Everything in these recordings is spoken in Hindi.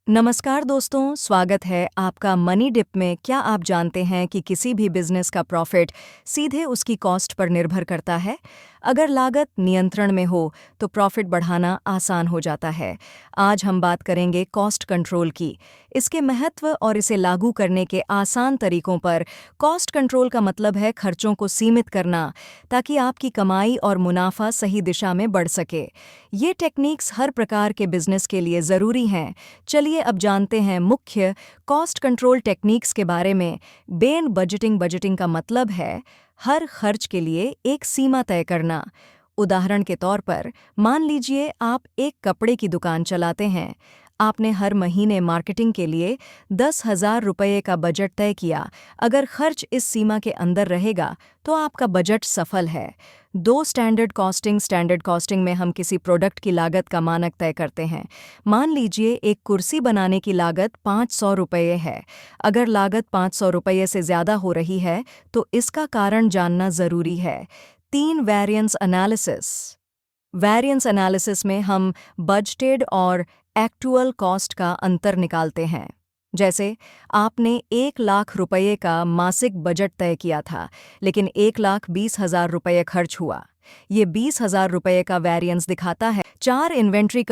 नमस्कार दोस्तों, स्वागत है आपका मनी डिप में। क्या आप जानते हैं कि किसी भी बिजनेस का प्रॉफिट सीधे उसकी कॉस्ट पर निर्भर करता है? अगर लागत नियंत्रण में हो तो प्रॉफिट बढ़ाना आसान हो जाता है। आज हम बात करेंगे कॉस्ट कंट्रोल की, इसके महत्व और इसे लागू करने के आसान तरीकों पर। कॉस्ट कंट्रोल का मतलब है खर्चों को सीमित करना ताकि आपकी कमाई और मुनाफा सही दिशा में बढ़ सके। ये टेक्निक्स हर प्रकार के बिजनेस के लिए ज़रूरी हैं। चलिए अब जानते हैं मुख्य कॉस्ट कंट्रोल टेक्निक्स के बारे में। बेन बजटिंग बजटिंग का मतलब है हर खर्च के लिए एक सीमा तय करना। उदाहरण के तौर पर मान लीजिए आप एक कपड़े की दुकान चलाते हैं। आपने हर महीने मार्केटिंग के लिए 10,000 रुपये का बजट तय किया। अगर खर्च इस सीमा के अंदर रहेगा तो आपका बजट सफल है। दो स्टैंडर्ड कॉस्टिंग में हम किसी प्रोडक्ट की लागत का मानक तय करते हैं। मान लीजिए एक कुर्सी बनाने की लागत 500 रुपये है। अगर लागत 500 रुपये से ज़्यादा हो रही है तो इसका कारण जानना ज़रूरी है। 3 वैरियंस एनालिसिस में हम बजटेड और एक्चुअल कॉस्ट का अंतर निकालते हैं। जैसे आपने 1 लाख रुपये का मासिक बजट तय किया था, लेकिन 1,20,000 रुपये खर्च हुआ। ये 20,000 रुपये का वैरियंस दिखाता है। 4 इन्वेंट्री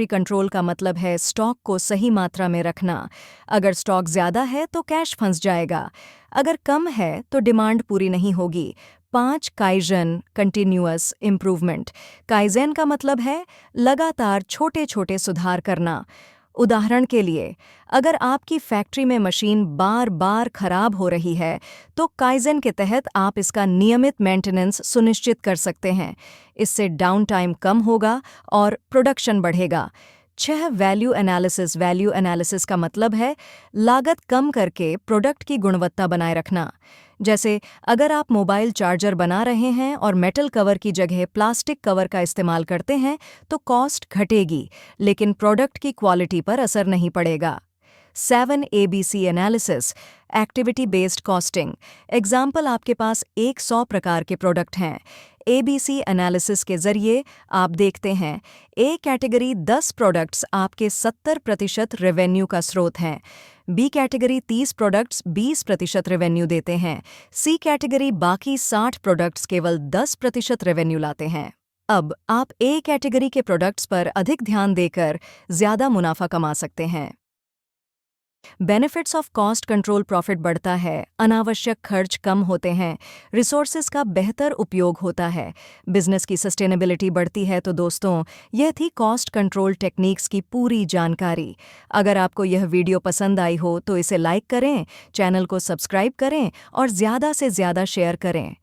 कंट्रोल का मतलब है स्टॉक को सही मात्रा में रखना। अगर स्टॉक ज़्यादा है तो कैश फंस जाएगा, अगर कम है तो डिमांड पूरी नहीं होगी। 5 काइजन कंटिन्यूअस इम्प्रूवमेंट। काइजेन का मतलब है लगातार छोटे छोटे सुधार करना। उदाहरण के लिए, अगर आपकी फैक्ट्री में मशीन बार बार खराब हो रही है तो काइजेन के तहत आप इसका नियमित मेंटेनेंस सुनिश्चित कर सकते हैं। इससे डाउन टाइम कम होगा और प्रोडक्शन बढ़ेगा। 6 वैल्यू एनालिसिस का मतलब है लागत कम करके प्रोडक्ट की गुणवत्ता बनाए रखना। जैसे अगर आप मोबाइल चार्जर बना रहे हैं और मेटल कवर की जगह प्लास्टिक कवर का इस्तेमाल करते हैं तो कॉस्ट घटेगी, लेकिन प्रोडक्ट की क्वालिटी पर असर नहीं पड़ेगा। 7 ABC analysis, activity based costing. Example, आपके पास 100 प्रकार के प्रोडक्ट हैं। ABC एनालिसिस के जरिए आप देखते हैं ए कैटेगरी 10 प्रोडक्ट्स आपके 70% रेवेन्यू का स्रोत हैं। बी कैटेगरी 30 प्रोडक्ट्स 20% रेवेन्यू देते हैं। सी कैटेगरी बाकी 60 प्रोडक्ट्स केवल 10% रेवेन्यू लाते हैं। अब आप ए कैटेगरी के प्रोडक्ट्स पर अधिक ध्यान देकर ज़्यादा मुनाफा कमा सकते हैं। Benefits of cost control, profit बढ़ता है, अनावश्यक खर्च कम होते हैं, रिसोर्सेज का बेहतर उपयोग होता है, बिजनेस की सस्टेनेबिलिटी बढ़ती है। तो दोस्तों, यह थी कॉस्ट कंट्रोल टेक्निक्स की पूरी जानकारी। अगर आपको यह वीडियो पसंद आई हो तो इसे लाइक करें, चैनल को सब्सक्राइब करें और ज़्यादा से ज़्यादा शेयर करें।